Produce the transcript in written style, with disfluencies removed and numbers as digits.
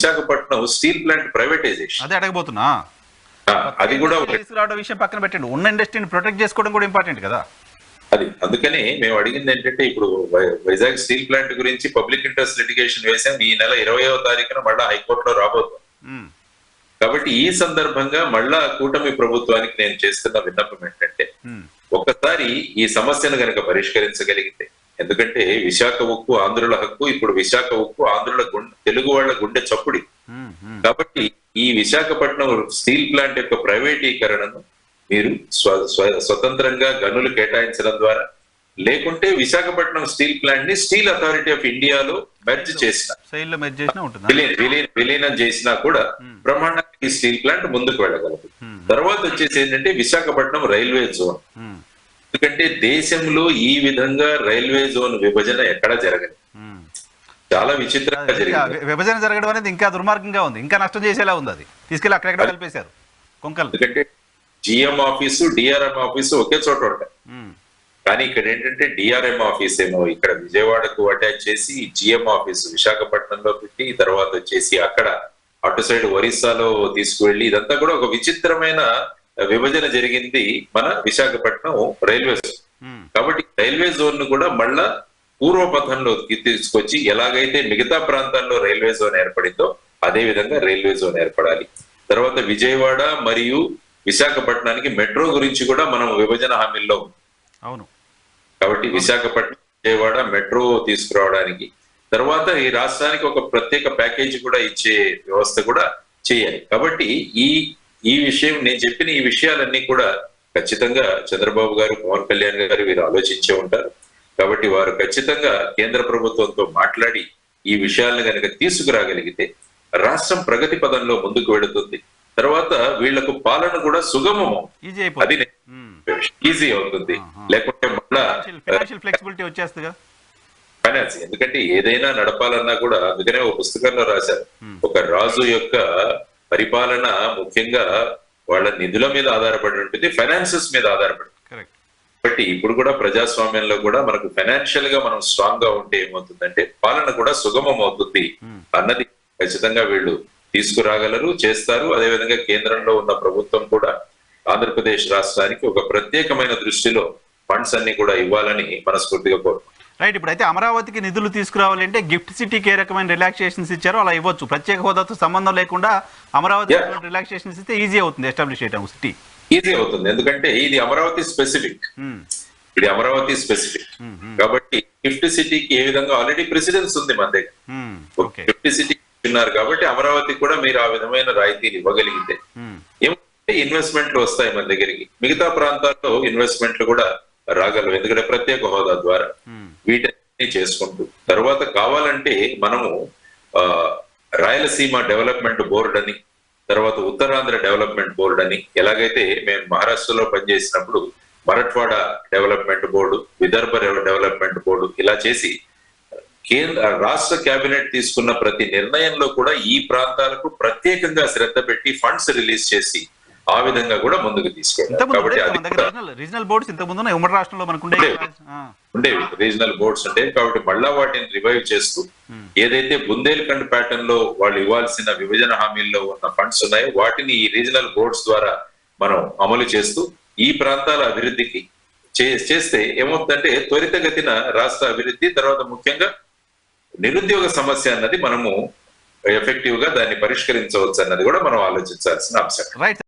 Visakhapatnam steel plant privatisation. అదే అడగబోతున్నా. అది కూడా తీసుకురావడం విషయం పక్కన పెట్టండి, ఉన్న ఇండస్ట్రీని ప్రొటెక్ట్ చేసుకోవడం కూడా ఇంపార్టెంట్ కదా. అది అందుకని మేము అడిగింది ఏంటంటే, ఇప్పుడు వైజాగ్ స్టీల్ ప్లాంట్ గురించి పబ్లిక్ ఇంట్రెస్ట్ లిటిగేషన్ వేసాం. ఈ నెల 20వ తారీఖున మళ్ళా హైకోర్టులో రాబోతున్నాం. కాబట్టి ఈ సందర్భంగా మళ్ళా కూటమి ప్రభుత్వానికి నేను చేస్తున్న విన్నపం ఏంటంటే, ఒక్కసారి ఈ సమస్యను గనక పరిష్కరించగలిగితే, ఎందుకంటే విశాఖ ఉక్కు ఆంధ్రుల హక్కు, ఇప్పుడు విశాఖ ఉక్కు ఆంధ్రుల తెలుగు వాళ్ళ గుండె చప్పుడి. కాబట్టి ఈ విశాఖపట్నం స్టీల్ ప్లాంట్ యొక్క ప్రైవేటీకరణను మీరు స్వతంత్రంగా గనులు కేటాయించడం ద్వారా, లేకుంటే విశాఖపట్నం స్టీల్ ప్లాంట్ ని స్టీల్ అథారిటీ ఆఫ్ ఇండియాలో మెర్జ్ చేసిన విలీనం చేసినా కూడా బ్రహ్మాండంగా ఈ స్టీల్ ప్లాంట్ ముందుకు వెళ్ళగలదు. తర్వాత వచ్చేసి ఏంటంటే విశాఖపట్నం రైల్వే జోన్. ఎందుకంటే దేశంలో ఈ విధంగా రైల్వే జోన్ విభజన ఎక్కడా జరగదు, చాలా విచిత్రంగా జరిగింది. విభజన జరగడం అనేది ఇంకా దుర్మార్గంగా ఉంది, ఇంకా నష్టం చేసేలా ఉంది. అది తీసుకెళ్లి అక్కడెక్కడ కలిపేశారు కొంకలు. ఎందుకంటే జిఎం ఆఫీసు డిఆర్ఎం ఆఫీసు ఒకే చోట ఉంటాయి, కానీ ఇక్కడ ఏంటంటే డిఆర్ఎం ఆఫీస్ ఏమో ఇక్కడ విజయవాడకు అటాచ్ చేసి జిఎం ఆఫీసు విశాఖపట్నంలో పెట్టి, తర్వాత వచ్చేసి అక్కడ అటు సైడ్ ఒరిస్సాలో తీసుకువెళ్ళి, ఇదంతా కూడా ఒక విచిత్రమైన విభజన జరిగింది మన విశాఖపట్నం రైల్వే జోన్. కాబట్టి రైల్వే జోన్ ను కూడా మళ్ళా పూర్వపథంలో తీసుకొచ్చి, ఎలాగైతే మిగతా ప్రాంతాల్లో రైల్వే జోన్ ఏర్పడిందో అదే విధంగా రైల్వే జోన్ ఏర్పడాలి. తర్వాత విజయవాడ మరియు విశాఖపట్నానికి మెట్రో గురించి కూడా మనం విభజన హామీల్లో అవును. కాబట్టి విశాఖపట్నం విజయవాడ మెట్రో తీసుకురావడానికి, తర్వాత ఈ రాష్ట్రానికి ఒక ప్రత్యేక ప్యాకేజీ కూడా ఇచ్చే వ్యవస్థ కూడా చేయాలి. కాబట్టి ఈ విషయం నేను చెప్పిన ఈ విషయాలన్నీ కూడా ఖచ్చితంగా చంద్రబాబు గారు, పవన్ కళ్యాణ్ గారు వీరు ఆలోచించే ఉంటారు. కాబట్టి వారు ఖచ్చితంగా కేంద్ర ప్రభుత్వంతో మాట్లాడి ఈ విషయాలను కనుక తీసుకురాగలిగితే రాష్ట్రం ప్రగతి పదంలో ముందుకు వెళుతుంది. తర్వాత వీళ్లకు పాలన కూడా సుగమం, అది ఈజీ అవుతుంది. లేకుంటే మళ్ళా ఫ్లెక్సిబిలిటీ వచ్చేస్తుంది ఫైనాన్స్. ఎందుకంటే ఏదైనా నడపాలన్నా కూడా, అందుకనే ఒక పుస్తకంలో రాశారు, ఒక రాజు యొక్క పరిపాలన ముఖ్యంగా వాళ్ళ నిధుల మీద ఆధారపడి ఉంటుంది, ఫైనాన్సెస్ మీద ఆధారపడి. కాబట్టి ఇప్పుడు కూడా ప్రజాస్వామ్యంలో కూడా మనకు ఫైనాన్షియల్ గా మనం స్ట్రాంగ్ గా ఉంటే ఏమవుతుందంటే పాలన కూడా సుగమం అవుతుంది అన్నది ఖచ్చితంగా వీళ్ళు తీసుకురాగలరు, చేస్తారు. అదేవిధంగా కేంద్రంలో ఉన్న ప్రభుత్వం కూడా ఆంధ్రప్రదేశ్ రాష్ట్రానికి ఒక ప్రత్యేకమైన దృష్టిలో ఫండ్స్ అన్ని కూడా ఇవ్వాలని మనస్ఫూర్తిగా కోరుకుంటున్నాం. రైట్. ఇప్పుడైతే అమరావతికి నిధులు తీసుకురావాలంటే గిఫ్ట్ సిటీకి ఏ రకమైన రిలాక్సేషన్స్ ఇచ్చారో అలా ఇవ్వచ్చు. ప్రత్యేక హోదాతో సంబంధం లేకుండా అమరావతి రిలాక్సేషన్స్ ఇస్తే ఈజీ అవుతుంది ఎస్టాబ్లిష్ చేయడం, సిటీ ఈజీ అవుతుంది. ఎందుకంటే ఇది అమరావతి స్పెసిఫిక్, ఇది అమరావతి స్పెసిఫిక్. కాబట్టి గిఫ్ట్ సిటీకి ఏ విధంగా ఆల్రెడీ ప్రెసిడెన్స్ ఉంది మన దగ్గర, గిఫ్ట్ సిటీ ఉన్నారు. కాబట్టి అమరావతి కూడా మీరు ఆ విధమైన రాయితీలు ఇవ్వగలిగితే ఏమంటే ఇన్వెస్ట్మెంట్లు వస్తాయి మన దగ్గరికి, మిగతా ప్రాంతాల్లో ఇన్వెస్ట్మెంట్లు కూడా రాగలవు. ఎందుకంటే ప్రత్యేక హోదా ద్వారా వీటన్ని చేసుకుంటూ, తర్వాత కావాలంటే మనము రాయలసీమ డెవలప్మెంట్ బోర్డు అని, తర్వాత ఉత్తరాంధ్ర డెవలప్మెంట్ బోర్డు అని, ఎలాగైతే మేము మహారాష్ట్రలో పనిచేసినప్పుడు Marathwada development board, Vidarbha development board, ఇలా చేసి రాష్ట్ర కేబినెట్ తీసుకున్న ప్రతి నిర్ణయంలో కూడా ఈ ప్రాంతాలకు ప్రత్యేకంగా శ్రద్ధ పెట్టి ఫండ్స్ రిలీజ్ చేసి ఆ విధంగా కూడా ముందుకు తీసుకెళ్ళారు. కాబట్టి రీజనల్ బోర్డ్స్ ఇంతకుముందు ఉమ్మడి రాష్ట్రంలో మనకు ఉండేవి, రీజనల్ బోర్డ్స్ ఉండేవి. కాబట్టి మళ్ళా వాటిని రివైవ్ చేస్తూ ఏదైతే బుందేల్ఖండ్ ప్యాటర్న్ లో వాళ్ళు ఇవ్వాల్సిన విభజన హామీల్లో ఉన్న ఫండ్స్ ఉన్నాయో వాటిని ఈ రీజనల్ బోర్డ్స్ ద్వారా మనం అమలు చేస్తూ ఈ ప్రాంతాల అభివృద్ధికి చేస్తే ఏమవుతుందంటే త్వరితగతిన రాష్ట్ర అభివృద్ధి, తర్వాత ముఖ్యంగా నిరుద్యోగ సమస్య అన్నది మనము ఎఫెక్టివ్ గా దాన్ని పరిష్కరించవచ్చు అన్నది కూడా మనం ఆలోచించాల్సిన అంశం.